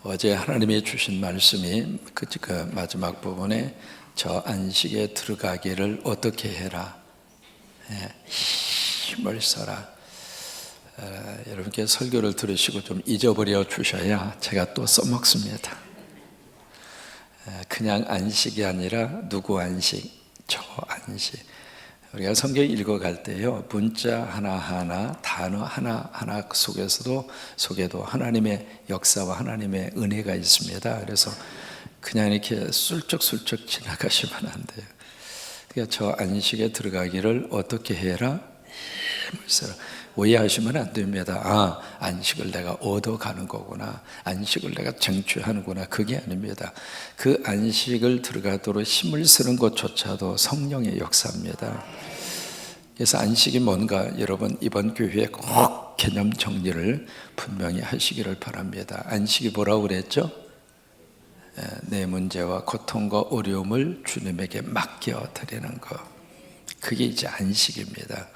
어제 하나님이 주신 말씀이 그 마지막 부분에 저 안식에 들어가기를 어떻게 해라, 힘을 써라. 여러분께 설교를 들으시고 좀 잊어버려 주셔야 제가 또 써먹습니다. 그냥 안식이 아니라 누구 안식, 저 안식. 우리가 성경 읽어갈 때요, 문자 하나하나, 단어 하나하나 속에도 하나님의 역사와 하나님의 은혜가 있습니다. 그래서 그냥 이렇게 슬쩍슬쩍 지나가시면 안 돼요. 그러니까 저 안식에 들어가기를 어떻게 해라? 힘을 써라. 오해하시면 안 됩니다. 안식을 내가 얻어가는 거구나, 안식을 내가 쟁취하는구나. 그게 아닙니다. 그 안식을 들어가도록 힘을 쓰는 것조차도 성령의 역사입니다. 그래서 안식이 뭔가 여러분 이번 교회에 꼭 개념 정리를 분명히 하시기를 바랍니다. 안식이 뭐라고 그랬죠? 내 문제와 고통과 어려움을 주님에게 맡겨드리는 것, 그게 이제 안식입니다.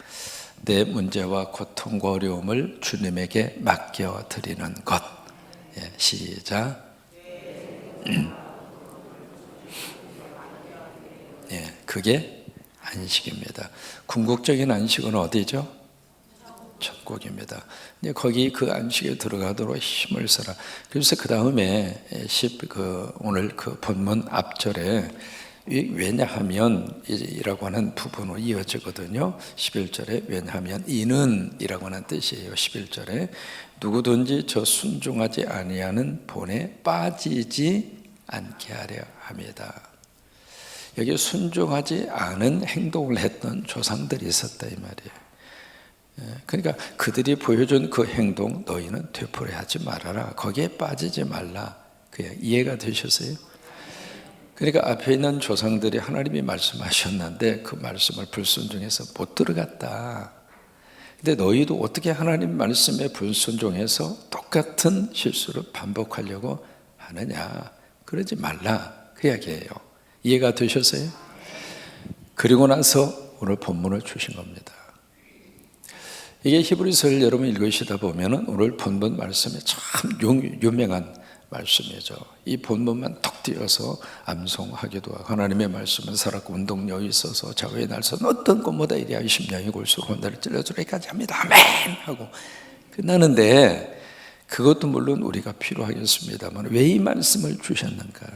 내 문제와 고통과 어려움을 주님에게 맡겨드리는 것. 시작. 그게 안식입니다. 궁극적인 안식은 어디죠? 천국입니다. 근데 거기 그 안식에 들어가도록 힘을 써라. 그래서 그 다음에 오늘 그 본문 앞절에 왜냐하면 이라고 하는 부분으로 이어지거든요. 11절에 왜냐하면 이는 이라고 하는 뜻이에요. 11절에 누구든지 저 순종하지 아니하는 본에 빠지지 않게 하려 합니다. 여기 순종하지 않은 행동을 했던 조상들이 있었다 이 말이에요. 그러니까 그들이 보여준 그 행동 너희는 되풀이하지 말아라, 거기에 빠지지 말라. 그게 이해가 되셨어요? 그러니까 앞에 있는 조상들이 하나님이 말씀하셨는데 그 말씀을 불순종해서 못 들어갔다. 근데 너희도 어떻게 하나님 말씀에 불순종해서 똑같은 실수를 반복하려고 하느냐? 그러지 말라, 그 이야기예요. 이해가 되셨어요? 그리고 나서 오늘 본문을 주신 겁니다. 이게 히브리서를 여러분 읽으시다 보면 오늘 본문 말씀이 참 유명한 말씀이죠. 이 본문만 턱 띄어서 암송하기도 하고, 하나님의 말씀은 살았고 운동력이 있어서 좌우의 날선 어떤 것보다 이리하여 심령이 골수록 혼다를 찔러주리까지 합니다. 아멘! 하고 끝나는데, 그것도 물론 우리가 필요하겠습니다만 왜 이 말씀을 주셨는가?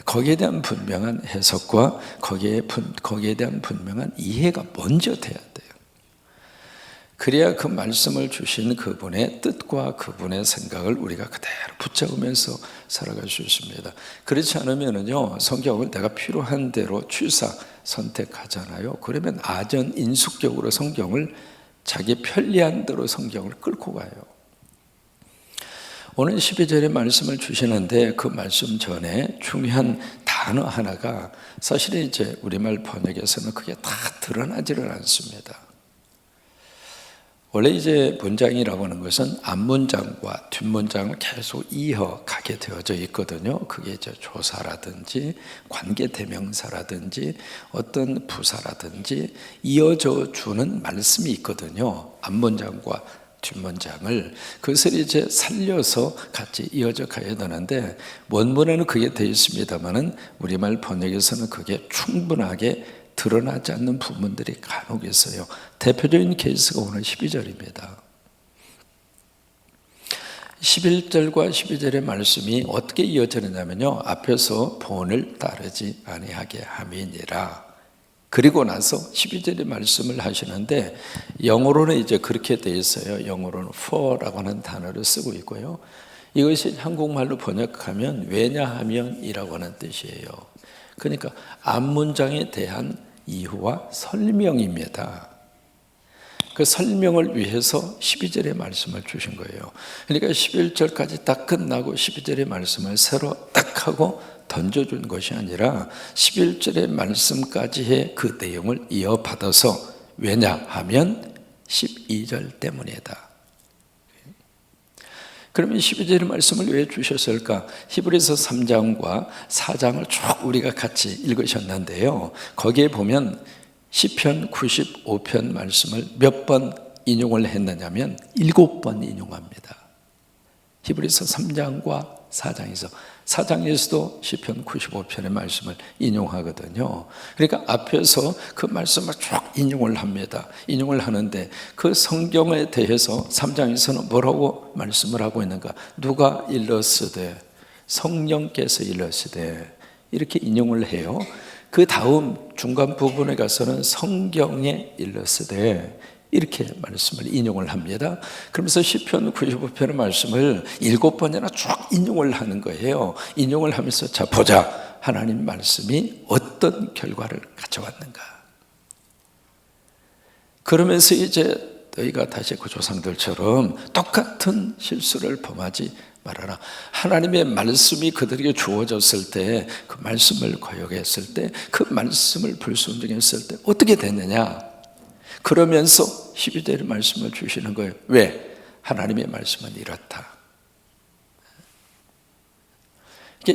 거기에 대한 분명한 해석과 거기에 대한 분명한 이해가 먼저 돼야 돼요. 그래야 그 말씀을 주신 그분의 뜻과 그분의 생각을 우리가 그대로 붙잡으면서 살아갈 수 있습니다. 그렇지 않으면요, 성경을 내가 필요한 대로 취사 선택하잖아요. 그러면 인숙적으로 성경을 자기 편리한 대로 성경을 끌고 가요. 오늘 12절에 말씀을 주시는데 그 말씀 전에 중요한 단어 하나가 사실은 이제 우리말 번역에서는 그게 다 드러나지를 않습니다. 원래 이제 문장이라고 하는 것은 앞문장과 뒷문장을 계속 이어가게 되어져 있거든요. 그게 이제 조사라든지 관계대명사라든지 어떤 부사라든지 이어져 주는 말씀이 있거든요. 앞문장과 뒷문장을, 그것을 이제 살려서 같이 이어져 가야 되는데 원문에는 그게 되어 있습니다만은 우리말 번역에서는 그게 충분하게 드러나지 않는 부분들이 간혹 있어요. 대표적인 케이스가 오늘 12절입니다. 11절과 12절의 말씀이 어떻게 이어지느냐면요, 앞에서 본을 따르지 아니하게 함이니라. 그리고 나서 12절의 말씀을 하시는데 영어로는 이제 그렇게 되어 있어요. 영어로는 for라고 하는 단어를 쓰고 있고요. 이것이 한국말로 번역하면 왜냐하면이라고 하는 뜻이에요. 그러니까 앞문장에 대한 이유와 설명입니다. 그 설명을 위해서 12절의 말씀을 주신 거예요. 그러니까 11절까지 딱 끝나고 12절의 말씀을 새로 딱 하고 던져준 것이 아니라 11절의 말씀까지의 그 내용을 이어받아서 왜냐하면 12절 때문이다. 그러면 12절의 말씀을 왜 주셨을까? 히브리서 3장과 4장을 쭉 우리가 같이 읽으셨는데요, 거기에 보면 시편 95편 말씀을 몇 번 인용을 했느냐면 7번 인용합니다. 히브리서 3장과 4장에서 4장에서도 시편 95편의 말씀을 인용하거든요. 그러니까 앞에서 그 말씀을 쭉 인용을 합니다. 인용을 하는데 그 성경에 대해서 3장에서는 뭐라고 말씀을 하고 있는가? 누가 일렀으되 성령께서 일렀으되 이렇게 인용을 해요. 그 다음 중간 부분에 가서는 성경에 일렀으되 이렇게 말씀을 인용을 합니다. 그러면서 시편 95편의 말씀을 7번이나 쭉 인용을 하는 거예요. 인용을 하면서 자 보자, 하나님 말씀이 어떤 결과를 가져왔는가. 그러면서 이제 너희가 다시 그 조상들처럼 똑같은 실수를 범하지 말아라. 하나님의 말씀이 그들에게 주어졌을 때, 그 말씀을 거역했을 때, 그 말씀을 불순종했을 때 어떻게 됐느냐. 그러면서 12절의 말씀을 주시는 거예요. 왜? 하나님의 말씀은 이렇다.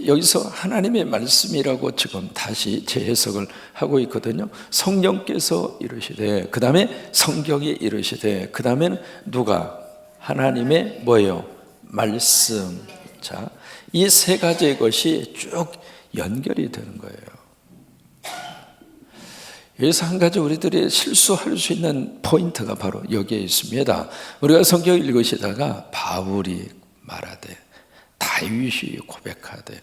여기서 하나님의 말씀이라고 지금 다시 재해석을 하고 있거든요. 성령께서 이르시되, 그 다음에 성경이 이르시되, 그 다음에는 누가? 하나님의 뭐예요? 말씀. 자, 이 세 가지의 것이 쭉 연결이 되는 거예요. 여기서 한 가지 우리들이 실수할 수 있는 포인트가 바로 여기에 있습니다. 우리가 성경을 읽으시다가 바울이 말하되, 다윗이 고백하되,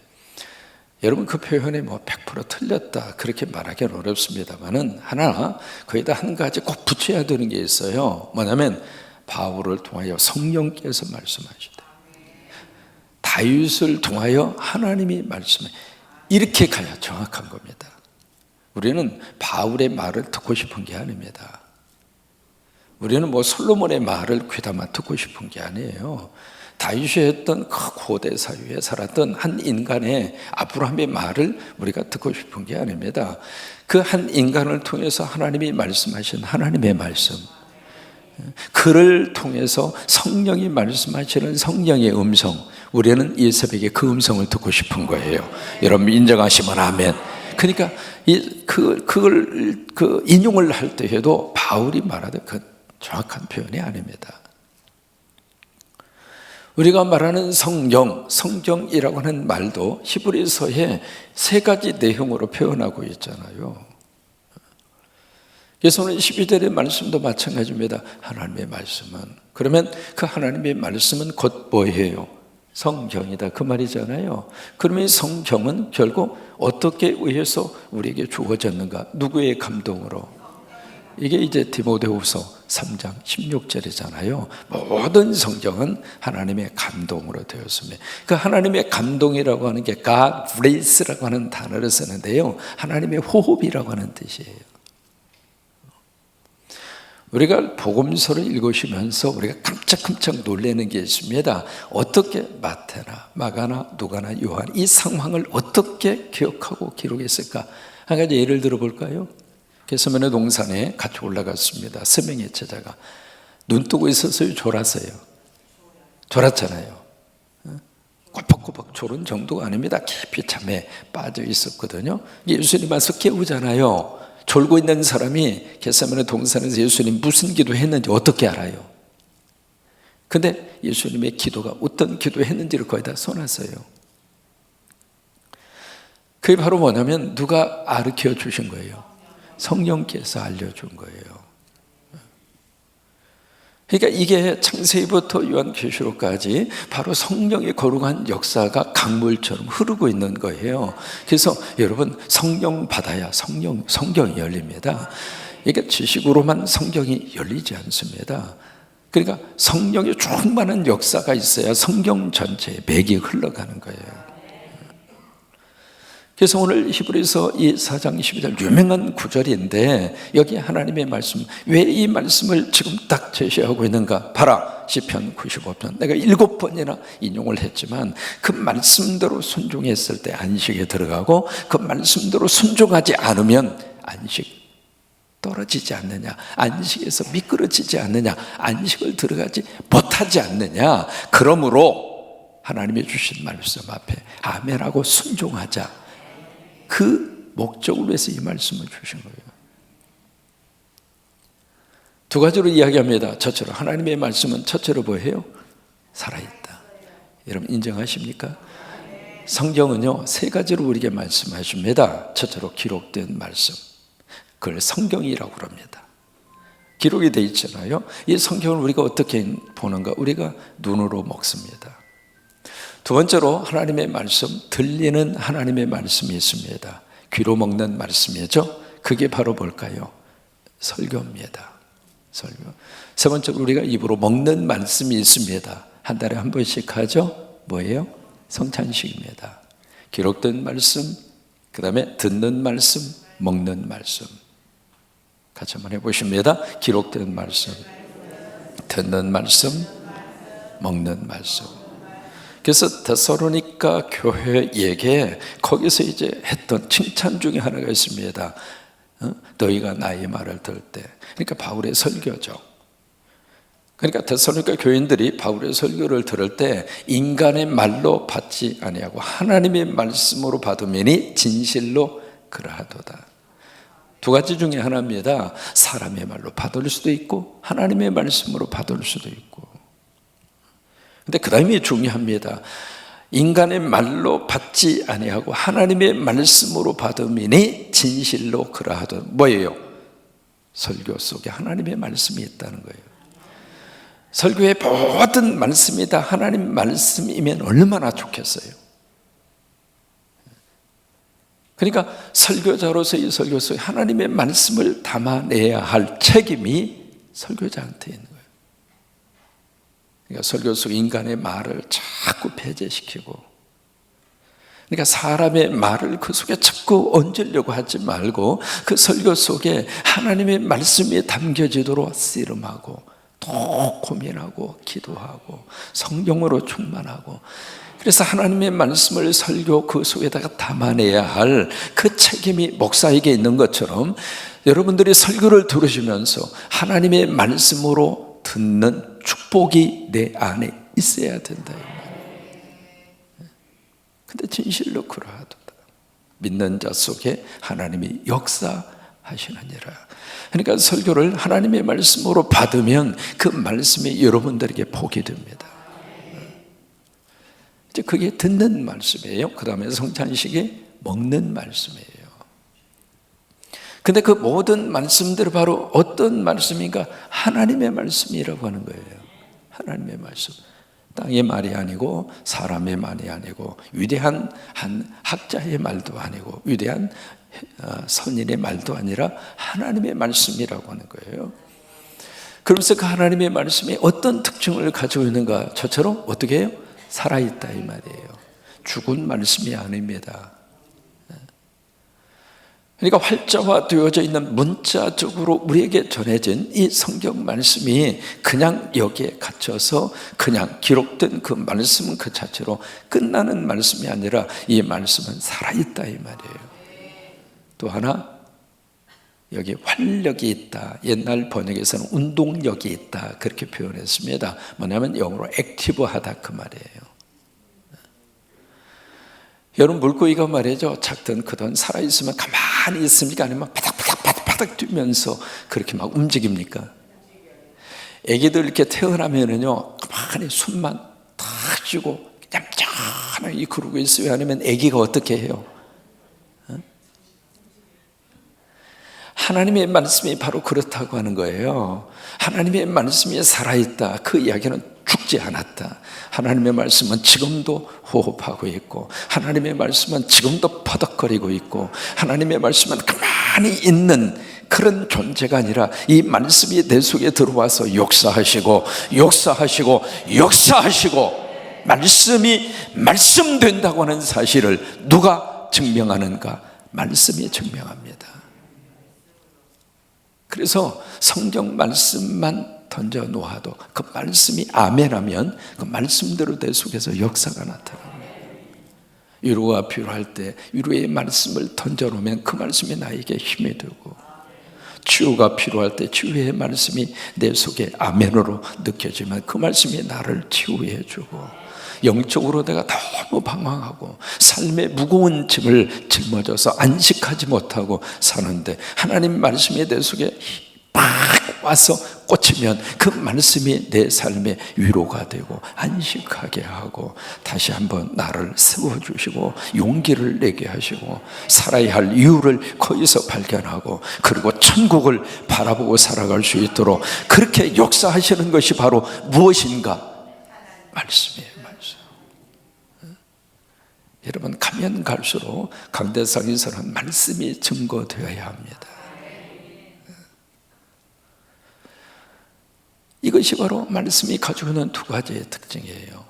여러분 그 표현이 뭐 100% 틀렸다 그렇게 말하기는 어렵습니다만은 하나 거기다 한 가지 꼭 붙여야 되는 게 있어요. 뭐냐면 바울을 통하여 성령께서 말씀하시다. 다윗을 통하여 하나님이 말씀해. 이렇게 가야 정확한 겁니다. 우리는 바울의 말을 듣고 싶은 게 아닙니다. 우리는 뭐 솔로몬의 말을 귀담아 듣고 싶은 게 아니에요. 다윗이 했던 그 고대 사회에 살았던 한 인간의 아브라함의 말을 우리가 듣고 싶은 게 아닙니다. 그 한 인간을 통해서 하나님이 말씀하신 하나님의 말씀, 그를 통해서 성령이 말씀하시는 성령의 음성, 우리는 이 새벽에 그 음성을 듣고 싶은 거예요. 여러분 인정하시면 아멘. 그러니까 그걸 인용을 할 때에도 바울이 말하던 그 정확한 표현이 아닙니다. 우리가 말하는 성경, 성경이라고 하는 말도 히브리서에 세 가지 내용으로 표현하고 있잖아요. 그래서 오늘 12절의 말씀도 마찬가지입니다. 하나님의 말씀은, 그러면 그 하나님의 말씀은 곧 뭐예요? 성경이다 그 말이잖아요. 그러면 이 성경은 결국 어떻게 의해서 우리에게 주어졌는가? 누구의 감동으로? 이게 이제 디모데후서 3장 16절이잖아요. 모든 성경은 하나님의 감동으로 되었습니다. 그 하나님의 감동이라고 하는 게 God breath라고 하는 단어를 쓰는데요, 하나님의 호흡이라고 하는 뜻이에요. 우리가 복음서를 읽으시면서 우리가 깜짝깜짝 놀라는 게 있습니다. 어떻게 마태나 마가나 누가나 요한 이 상황을 어떻게 기억하고 기록했을까? 한 가지 예를 들어볼까요? 게세마네 동산에 같이 올라갔습니다. 3명의 제자가 눈 뜨고 있었어요? 졸았어요? 졸았잖아요. 꼬박꼬박 졸은 정도가 아닙니다. 깊이 잠에 빠져 있었거든요. 예수님 와서 깨우잖아요. 졸고 있는 사람이 겟세마네 동산에서 예수님 무슨 기도했는지 어떻게 알아요? 근데 예수님의 기도가 어떤 기도했는지를 거의 다 써놨어요. 그게 바로 뭐냐면 누가 가르쳐 주신 거예요? 성령께서 알려준 거예요. 그러니까 이게 창세기부터 요한계시록까지 바로 성령의 거룩한 역사가 강물처럼 흐르고 있는 거예요. 그래서 여러분 성령 받아야 성경이 열립니다. 이게 지식으로만 성경이 열리지 않습니다. 그러니까 성령의 충만한 역사가 있어야 성경 전체에 맥이 흘러가는 거예요. 그래서 오늘 히브리서 이 4장 12절 유명한 구절인데 여기 하나님의 말씀, 왜 이 말씀을 지금 딱 제시하고 있는가? 봐라, 시편 95편 내가 7번이나 인용을 했지만 그 말씀대로 순종했을 때 안식에 들어가고 그 말씀대로 순종하지 않으면 안식 떨어지지 않느냐, 안식에서 미끄러지지 않느냐, 안식을 들어가지 못하지 않느냐. 그러므로 하나님이 주신 말씀 앞에 아멘하고 순종하자, 그 목적을 위해서 이 말씀을 주신 거예요. 두 가지로 이야기합니다. 첫째로 하나님의 말씀은 첫째로 뭐예요? 살아있다. 여러분 인정하십니까? 성경은요 3가지로 우리에게 말씀하십니다. 첫째로 기록된 말씀, 그걸 성경이라고 합니다. 기록이 되어 있잖아요. 이 성경을 우리가 어떻게 보는가? 우리가 눈으로 먹습니다. 두 번째로 하나님의 말씀, 들리는 하나님의 말씀이 있습니다. 귀로 먹는 말씀이죠. 그게 바로 뭘까요? 설교입니다. 설교. 세 번째로 우리가 입으로 먹는 말씀이 있습니다. 한 달에 한 번씩 하죠. 뭐예요? 성찬식입니다. 기록된 말씀, 그 다음에 듣는 말씀, 먹는 말씀. 같이 한번 해보십니다. 기록된 말씀, 듣는 말씀, 먹는 말씀. 그래서 데살로니가 교회에게 거기서 이제 했던 칭찬 중에 하나가 있습니다. 너희가 나의 말을 들을 때, 그러니까 바울의 설교죠. 그러니까 데살로니가 교인들이 바울의 설교를 들을 때 인간의 말로 받지 아니하고 하나님의 말씀으로 받으매니 진실로 그러하도다. 두 가지 중에 하나입니다. 사람의 말로 받을 수도 있고 하나님의 말씀으로 받을 수도 있고. 근데 그 다음이 중요합니다. 인간의 말로 받지 아니하고 하나님의 말씀으로 받으매니 진실로 그러하도다. 뭐예요? 설교 속에 하나님의 말씀이 있다는 거예요. 설교의 모든 말씀이 다 하나님 말씀이면 얼마나 좋겠어요. 그러니까 설교자로서 이 설교 속에 하나님의 말씀을 담아내야 할 책임이 설교자한테 있는 거예요. 그러니까 설교 속 인간의 말을 자꾸 배제시키고, 그러니까 사람의 말을 그 속에 자꾸 얹으려고 하지 말고 그 설교 속에 하나님의 말씀이 담겨지도록 씨름하고 또 고민하고 기도하고 성경으로 충만하고, 그래서 하나님의 말씀을 설교 그 속에다가 담아내야 할 그 책임이 목사에게 있는 것처럼 여러분들이 설교를 들으시면서 하나님의 말씀으로 듣는 축복이 내 안에 있어야 된다. 근데 진실로 그러하도다. 믿는 자 속에 하나님이 역사하시느니라. 그러니까 설교를 하나님의 말씀으로 받으면 그 말씀이 여러분들에게 복이 됩니다. 이제 그게 듣는 말씀이에요. 그 다음에 성찬식이 먹는 말씀이에요. 근데 그 모든 말씀들이 바로 어떤 말씀인가? 하나님의 말씀이라고 하는 거예요. 하나님의 말씀. 땅의 말이 아니고 사람의 말이 아니고 위대한 한 학자의 말도 아니고 위대한 선인의 말도 아니라 하나님의 말씀이라고 하는 거예요. 그러면서 그 하나님의 말씀이 어떤 특징을 가지고 있는가? 저처럼 어떻게 해요? 살아있다 이 말이에요. 죽은 말씀이 아닙니다. 그러니까 활자화되어져 있는 문자적으로 우리에게 전해진 이 성경 말씀이 그냥 여기에 갇혀서 그냥 기록된 그 말씀 그 자체로 끝나는 말씀이 아니라 이 말씀은 살아있다 이 말이에요. 또 하나, 여기 활력이 있다. 옛날 번역에서는 운동력이 있다 그렇게 표현했습니다. 뭐냐면 영어로 액티브하다 그 말이에요. 여러분 물고기가 말이죠, 작든 크든 살아있으면 가만히 있습니까? 아니면 바닥바닥 뛰면서 그렇게 막 움직입니까? 애기들 이렇게 태어나면은요 가만히 숨만 탁 쉬고 얌전하게 그러고 있어요? 아니면 애기가 어떻게 해요? 하나님의 말씀이 바로 그렇다고 하는 거예요. 하나님의 말씀이 살아있다. 그 이야기는 죽지 않았다. 하나님의 말씀은 지금도 호흡하고 있고 하나님의 말씀은 지금도 퍼덕거리고 있고 하나님의 말씀은 가만히 있는 그런 존재가 아니라 이 말씀이 내 속에 들어와서 역사하시고 말씀이 말씀된다고 하는 사실을 누가 증명하는가? 말씀이 증명합니다. 그래서 성경 말씀만 던져 놓아도 그 말씀이 아멘하면 그 말씀대로 내 속에서 역사가 나타납니다. 위로가 필요할 때 위로의 말씀을 던져 놓으면 그 말씀이 나에게 힘이 되고, 치유가 필요할 때 치유의 말씀이 내 속에 아멘으로 느껴지면 그 말씀이 나를 치유해 주고, 영적으로 내가 너무 방황하고 삶의 무거운 짐을 짊어져서 안식하지 못하고 사는데 하나님 말씀이 내 속에 막 와서 꽂히면 그 말씀이 내 삶의 위로가 되고 안식하게 하고 다시 한번 나를 세워주시고 용기를 내게 하시고 살아야 할 이유를 거기서 발견하고 그리고 천국을 바라보고 살아갈 수 있도록 그렇게 역사하시는 것이 바로 무엇인가? 말씀이에요. 말씀. 여러분, 가면 갈수록 강대상에서는 말씀이 증거되어야 합니다. 이것이 바로 말씀이 가지고 있는 두 가지의 특징이에요.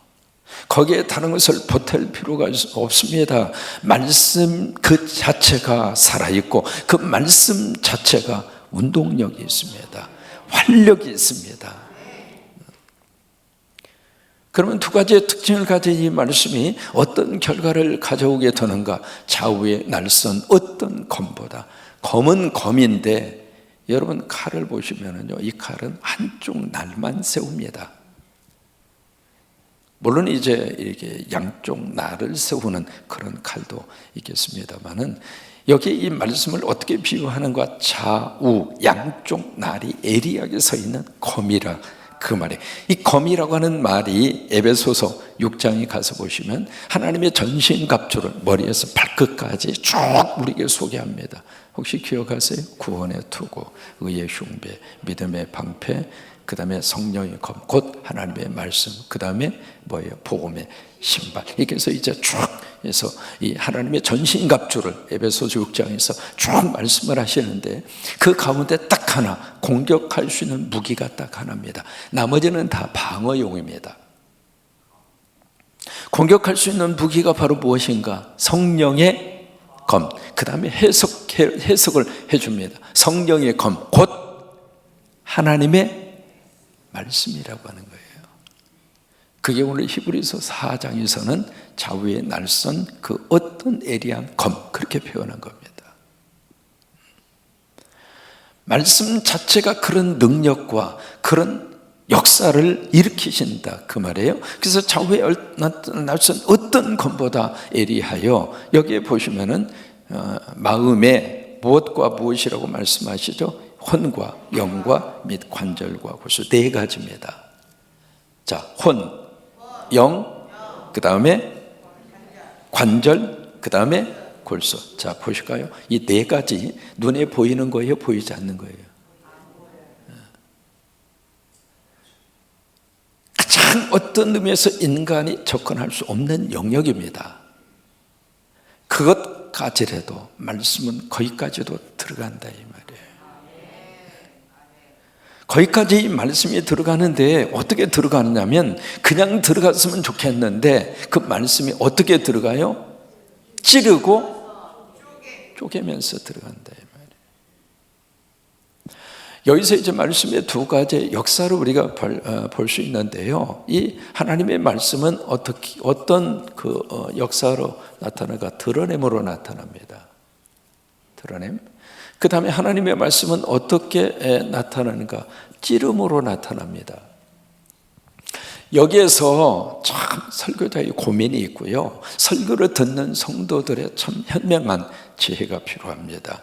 거기에 다른 것을 보탤 필요가 없습니다. 말씀 그 자체가 살아있고 그 말씀 자체가 운동력이 있습니다. 활력이 있습니다. 그러면 두 가지의 특징을 가진 이 말씀이 어떤 결과를 가져오게 되는가? 좌우의 날선 어떤 검보다. 검은 검인데 여러분, 칼을 보시면요, 이 칼은 한쪽 날만 세웁니다. 물론 이제 이렇게 양쪽 날을 세우는 그런 칼도 있겠습니다만은 여기 이 말씀을 어떻게 비유하는가? 좌우 양쪽 날이 예리하게 서 있는 검이라 그 말이에요. 이 검이라고 하는 말이 에베소서 6장에 가서 보시면 하나님의 전신갑주를 머리에서 발끝까지 쭉 우리에게 소개합니다. 혹시 기억하세요? 구원의 투구, 의의 흉배, 믿음의 방패, 그 다음에 성령의 검, 곧 하나님의 말씀, 그 다음에 뭐예요? 복음의 신발. 이렇게 해서 이제 쭉 해서 이 하나님의 전신갑주를 에베소서 6장에서 쭉 말씀을 하시는데 그 가운데 딱 하나, 공격할 수 있는 무기가 딱 하나입니다. 나머지는 다 방어용입니다. 공격할 수 있는 무기가 바로 무엇인가? 성령의 검. 그 다음에 해석을 해줍니다. 성령의 검, 곧 하나님의 말씀이라고 하는 거예요. 그게 오늘 히브리서 4장에서는 좌우의 날선 그 어떤 예리한 검, 그렇게 표현한 겁니다. 말씀 자체가 그런 능력과 그런 역사를 일으키신다 그 말이에요. 그래서 좌우의 날선 어떤 검보다 예리하여, 여기에 보시면은 마음의 무엇과 무엇이라고 말씀하시죠? 혼과 영과 및 관절과 골수, 네 가지입니다. 자, 혼, 영, 그 다음에 관절, 그 다음에 골수. 자, 보실까요? 이 네 가지 눈에 보이는 거예요, 보이지 않는 거예요? 가장 어떤 의미에서 인간이 접근할 수 없는 영역입니다. 그것까지라도 말씀은 거기까지도 들어간다 이 말이에요. 거기까지 이 말씀이 들어가는데 어떻게 들어가느냐면 그냥 들어갔으면 좋겠는데 그 말씀이 어떻게 들어가요? 찌르고 쪼개면서 들어간다 이 말이에요. 여기서 이제 말씀의 두 가지 역사를 우리가 볼 수 있는데요. 이 하나님의 말씀은 어떤 그 역사로 나타나가? 드러냄으로 나타납니다. 드러냄. 그 다음에 하나님의 말씀은 어떻게 나타나는가? 찌름으로 나타납니다. 여기에서 참 설교자의 고민이 있고요. 설교를 듣는 성도들의 참 현명한 지혜가 필요합니다.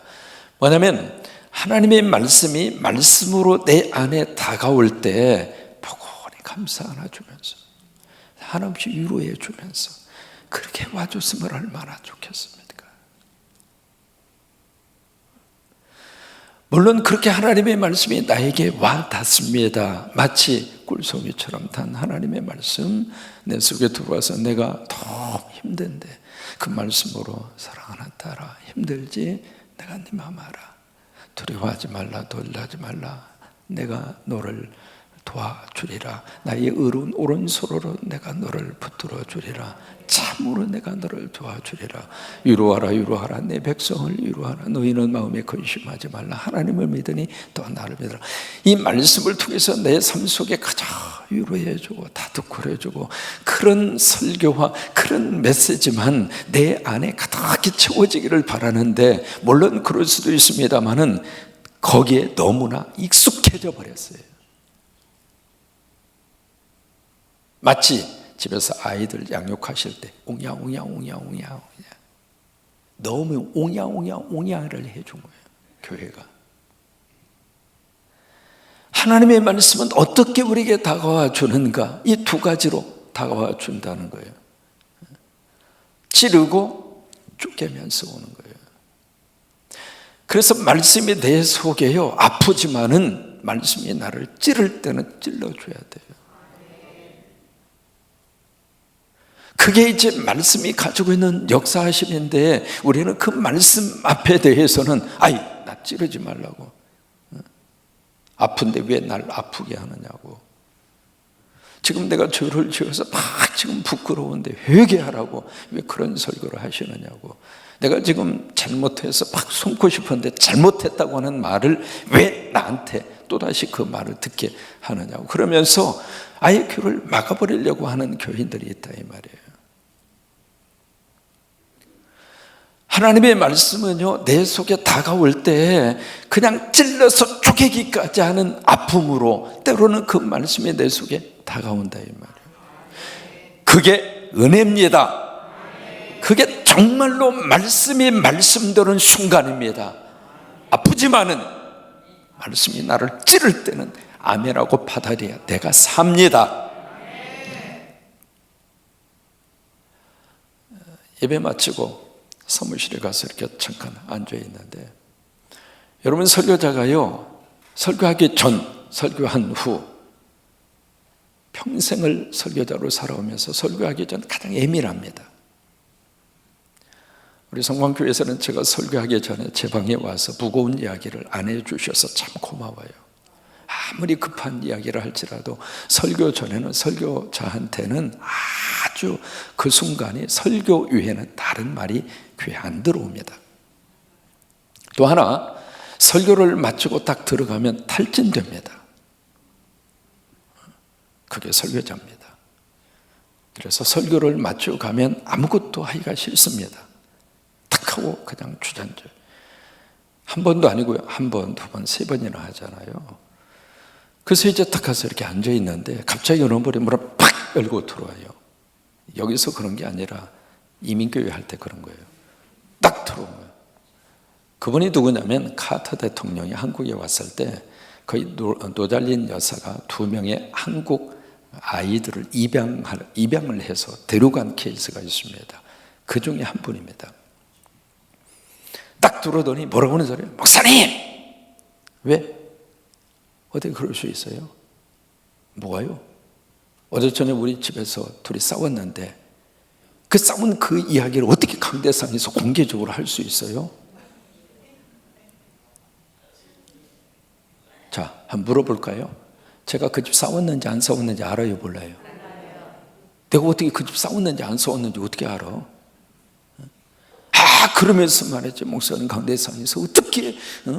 뭐냐면 하나님의 말씀이 말씀으로 내 안에 다가올 때 포근히 감사 안아주면서 한없이 위로해 주면서 그렇게 와줬으면 얼마나 좋겠습니까? 물론 그렇게 하나님의 말씀이 나에게 와 닿습니다. 마치 꿀송이처럼 단 하나님의 말씀 내 속에 들어와서 내가 더 힘든데 그 말씀으로 사랑하는 딸아 힘들지? 내가 네 마음 알아. 두려워하지 말라, 놀라지 말라. 내가 너를 도와주리라. 나의 의로운 오른손으로 내가 너를 붙들어 주리라. 참으로 내가 너를 도와주리라. 위로하라, 위로하라. 내 백성을 위로하라. 너희는 마음에 근심하지 말라. 하나님을 믿으니 또 나를 믿으라. 이 말씀을 통해서 내 삶 속에 가장 위로해주고 다독거려주고 그런 설교와 그런 메시지만 내 안에 가득히 채워지기를 바라는데 물론 그럴 수도 있습니다만은 거기에 너무나 익숙해져 버렸어요. 마치 집에서 아이들 양육하실 때 옹야옹야옹야옹야 너무 옹야옹야옹야를 해준 거예요. 교회가 하나님의 말씀은 어떻게 우리에게 다가와 주는가? 이 두 가지로 다가와 준다는 거예요. 찌르고 쪼개면서 오는 거예요. 그래서 말씀이 내 속에요, 아프지만은 말씀이 나를 찌를 때는 찔러줘야 돼요. 그게 이제 말씀이 가지고 있는 역사하심인데, 우리는 그 말씀 앞에 대해서는 아이, 나 찌르지 말라고, 아픈데 왜 날 아프게 하느냐고, 지금 내가 죄를 지어서 막 지금 부끄러운데 회개하라고 왜 그런 설교를 하시느냐고, 내가 지금 잘못해서 막 숨고 싶은데 잘못했다고 하는 말을 왜 나한테 또다시 그 말을 듣게 하느냐고, 그러면서 아예 귀를 막아버리려고 하는 교인들이 있다 이 말이에요. 하나님의 말씀은요, 내 속에 다가올 때 그냥 찔러서 쪼개기까지 하는 아픔으로 때로는 그 말씀이 내 속에 다가온다 이 말이에요. 그게 은혜입니다. 그게 정말로 말씀이 말씀되는 순간입니다. 아프지만은 말씀이 나를 찌를 때는 아멘하고 받아들여야 내가 삽니다. 예배 마치고 사무실에 가서 이렇게 잠깐 앉아 있는데, 여러분, 설교자가요, 설교하기 전, 설교한 후 평생을 설교자로 살아오면서 설교하기 전 가장 예민합니다. 우리 성광교회에서는 제가 설교하기 전에 제 방에 와서 무거운 이야기를 안 해주셔서 참 고마워요. 아무리 급한 이야기를 할지라도 설교 전에는 설교자한테는 아주 그 순간이 설교 외에는 다른 말이 귀에 안 들어옵니다. 또 하나, 설교를 마치고 딱 들어가면 탈진됩니다. 그게 설교자입니다. 그래서 설교를 마치고 가면 아무것도 하기가 싫습니다. 탁 하고 그냥 주저앉아요. 한 번도 아니고요, 한 번, 두 번, 세 번이나 하잖아요. 그래서 이제 딱 가서 이렇게 앉아 있는데 갑자기 어느 분이 문을 팍 열고 들어와요. 여기서 그런 게 아니라 이민교회 할 때 그런 거예요. 딱 들어온 거예요. 그분이 누구냐면 카터 대통령이 한국에 왔을 때 거의 노잘린 여사가 2명의 한국 아이들을 입양을 해서 데려간 케이스가 있습니다. 그 중에 한 분입니다. 딱 들어오더니 뭐라고 하는 소리예요? 목사님! 왜? 어떻게 그럴 수 있어요? 뭐가요? 어제 저녁 우리 집에서 둘이 싸웠는데 그 싸운 그 이야기를 어떻게 강대상에서 공개적으로 할 수 있어요? 자, 한번 물어볼까요? 제가 그 집 싸웠는지 안 싸웠는지 알아요, 몰라요? 내가 어떻게 그 집 싸웠는지 안 싸웠는지 어떻게 알아? 그러면서 말했죠. 목사님, 강대상에서 어떻게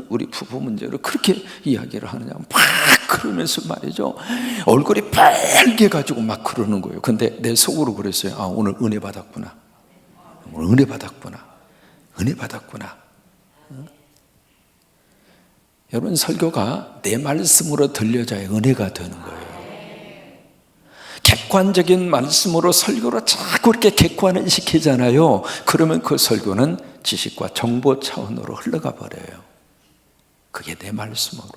우리 부부 문제를 그렇게 이야기를 하느냐, 막 그러면서 말이죠, 얼굴이 빨개 가지고 막 그러는 거예요. 근데 내 속으로 그랬어요. 아, 오늘 은혜 받았구나, 오늘 은혜 받았구나, 은혜 받았구나. 여러분, 설교가 내 말씀으로 들려져야 은혜가 되는 거예요. 객관적인 말씀으로 설교를 자꾸 이렇게 객관을 시키잖아요. 그러면 그 설교는 지식과 정보 차원으로 흘러가 버려요. 그게 내 말씀으로.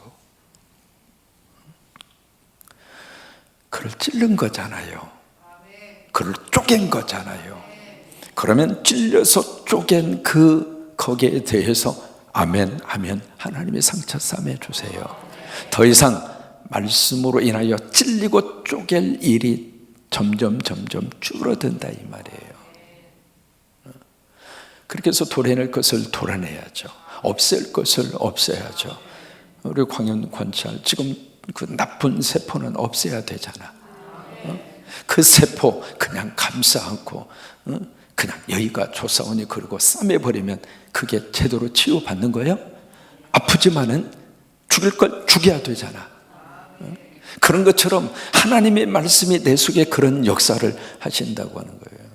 그를 찔른 거잖아요. 그를 쪼갠 거잖아요. 그러면 찔려서 쪼갠 거기에 대해서 아멘, 아멘, 하나님의 상처 싸매 주세요. 더 이상 말씀으로 인하여 찔리고 쪼갤 일이 점점 줄어든다 이 말이에요. 그렇게 해서 도려낼 것을 도려내야죠. 없앨 것을 없애야죠. 우리 광연 관찰, 지금 그 나쁜 세포는 없애야 되잖아. 그 세포 그냥 감싸 안고 그냥 여기가 조사원이 그러고 싸매버리면 그게 제대로 치유받는 거예요? 아프지만은 죽일 걸 죽여야 되잖아. 그런 것처럼 하나님의 말씀이 내 속에 그런 역사를 하신다고 하는 거예요.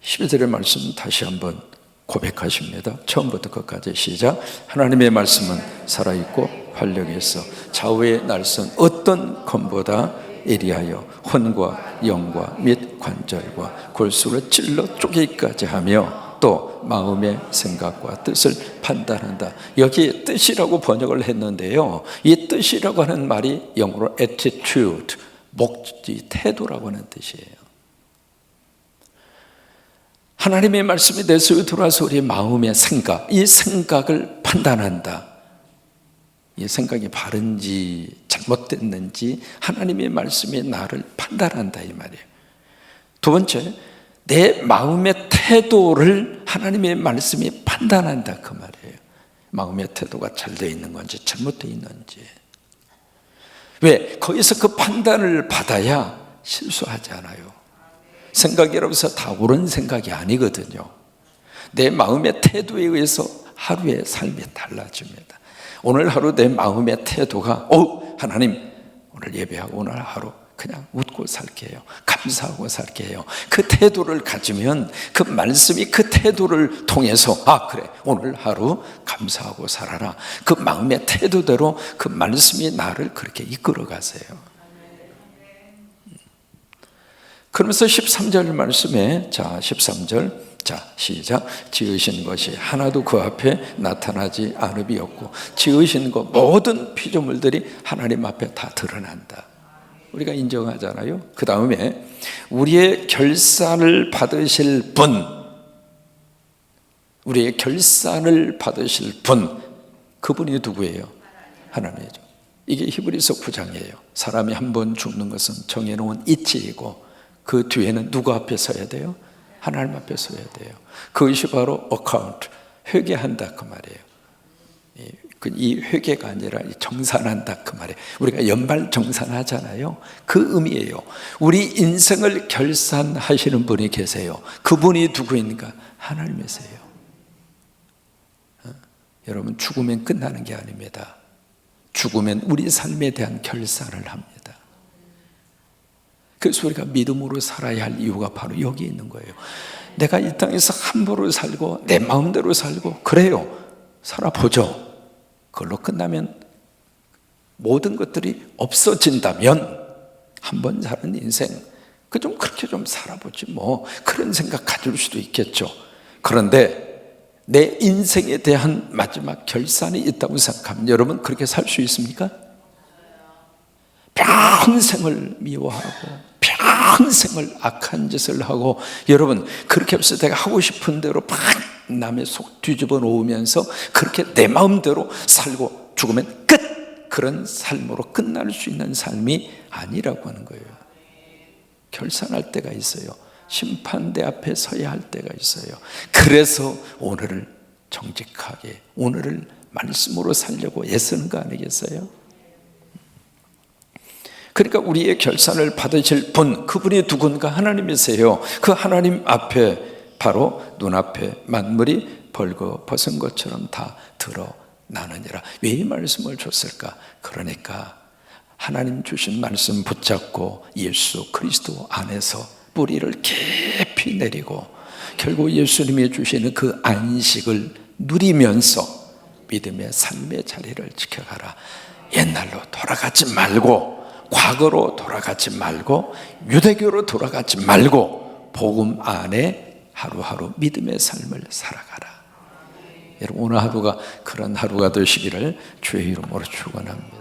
12절의 말씀 다시 한번 고백하십니다. 처음부터 끝까지 시작. 하나님의 말씀은 살아있고 활력이 있어 좌우의 날선 어떤 검보다 예리하여 혼과 영과 및 관절과 골수를 찔러 쪼개기까지 하며 또 마음의 생각과 뜻을 판단한다. 여기 뜻이라고 번역을 했는데요, 이 뜻이라고 하는 말이 영어로 attitude, 목지, 태도라고 하는 뜻이에요. 하나님의 말씀이 내 속에 들어와서 우리의 마음의 생각, 이 생각을 판단한다. 이 생각이 바른지 잘못됐는지 하나님의 말씀이 나를 판단한다, 이 말이에요. 두 번째, 내 마음의 태도를 하나님의 말씀이 판단한다, 그 말이에요. 마음의 태도가 잘 되어 있는 건지 잘못되어 있는지. 왜? 거기서 그 판단을 받아야 실수하지 않아요. 생각이라고 해서 다 옳은 생각이 아니거든요. 내 마음의 태도에 의해서 하루의 삶이 달라집니다. 오늘 하루 내 마음의 태도가 하나님 오늘 예배하고 오늘 하루 그냥 웃고 살게요, 감사하고 살게요, 그 태도를 가지면 그 말씀이 그 태도를 통해서 그래 오늘 하루 감사하고 살아라, 그 마음의 태도대로 그 말씀이 나를 그렇게 이끌어 가세요. 그러면서 13절 말씀에 13절 시작. 지으신 것이 하나도 그 앞에 나타나지 않음이 없고 지으신 것 모든 피조물들이 하나님 앞에 다 드러난다. 우리가 인정하잖아요. 그 다음에 우리의 결산을 받으실 분, 우리의 결산을 받으실 분, 그분이 누구예요? 하나님이죠. 이게 히브리서 9장이에요. 사람이 한 번 죽는 것은 정해놓은 이치이고 그 뒤에는 누구 앞에 서야 돼요? 하나님 앞에 서야 돼요. 그것이 바로 account, 회개한다 그 말이에요. 이 회개가 아니라 정산한다 그 말이에요. 우리가 연말 정산하잖아요. 그 의미예요. 우리 인생을 결산하시는 분이 계세요. 그분이 누구인가? 하나님이세요. 여러분, 죽으면 끝나는 게 아닙니다. 죽으면 우리 삶에 대한 결산을 합니다. 그래서 우리가 믿음으로 살아야 할 이유가 바로 여기 있는 거예요. 내가 이 땅에서 함부로 살고 내 마음대로 살고 그래요, 살아보죠. 그걸로 끝나면 모든 것들이 없어진다면 한 번 사는 인생 그렇게 좀 살아보지 뭐, 그런 생각 가질 수도 있겠죠. 그런데 내 인생에 대한 마지막 결산이 있다고 생각하면 여러분 그렇게 살 수 있습니까? 평생을 미워하고 평생을 악한 짓을 하고, 여러분 그렇게 해서 내가 하고 싶은 대로 막 남의 속 뒤집어 놓으면서 그렇게 내 마음대로 살고 죽으면 끝, 그런 삶으로 끝날 수 있는 삶이 아니라고 하는 거예요. 결산할 때가 있어요. 심판대 앞에 서야 할 때가 있어요. 그래서 오늘을 정직하게, 오늘을 말씀으로 살려고 애쓰는 거 아니겠어요? 그러니까 우리의 결산을 받으실 분, 그분이 누군가? 하나님이세요. 그 하나님 앞에 바로 눈앞에 만물이 벌거벗은 것처럼 다 드러나느니라. 왜 이 말씀을 줬을까? 그러니까 하나님 주신 말씀 붙잡고 예수 그리스도 안에서 뿌리를 깊이 내리고 결국 예수님이 주시는 그 안식을 누리면서 믿음의 삶의 자리를 지켜가라. 옛날로 돌아가지 말고, 과거로 돌아가지 말고, 유대교로 돌아가지 말고 복음 안에 하루하루 믿음의 삶을 살아가라. 여러분 오늘 하루가 그런 하루가 되시기를 주의 이름으로 축원합니다.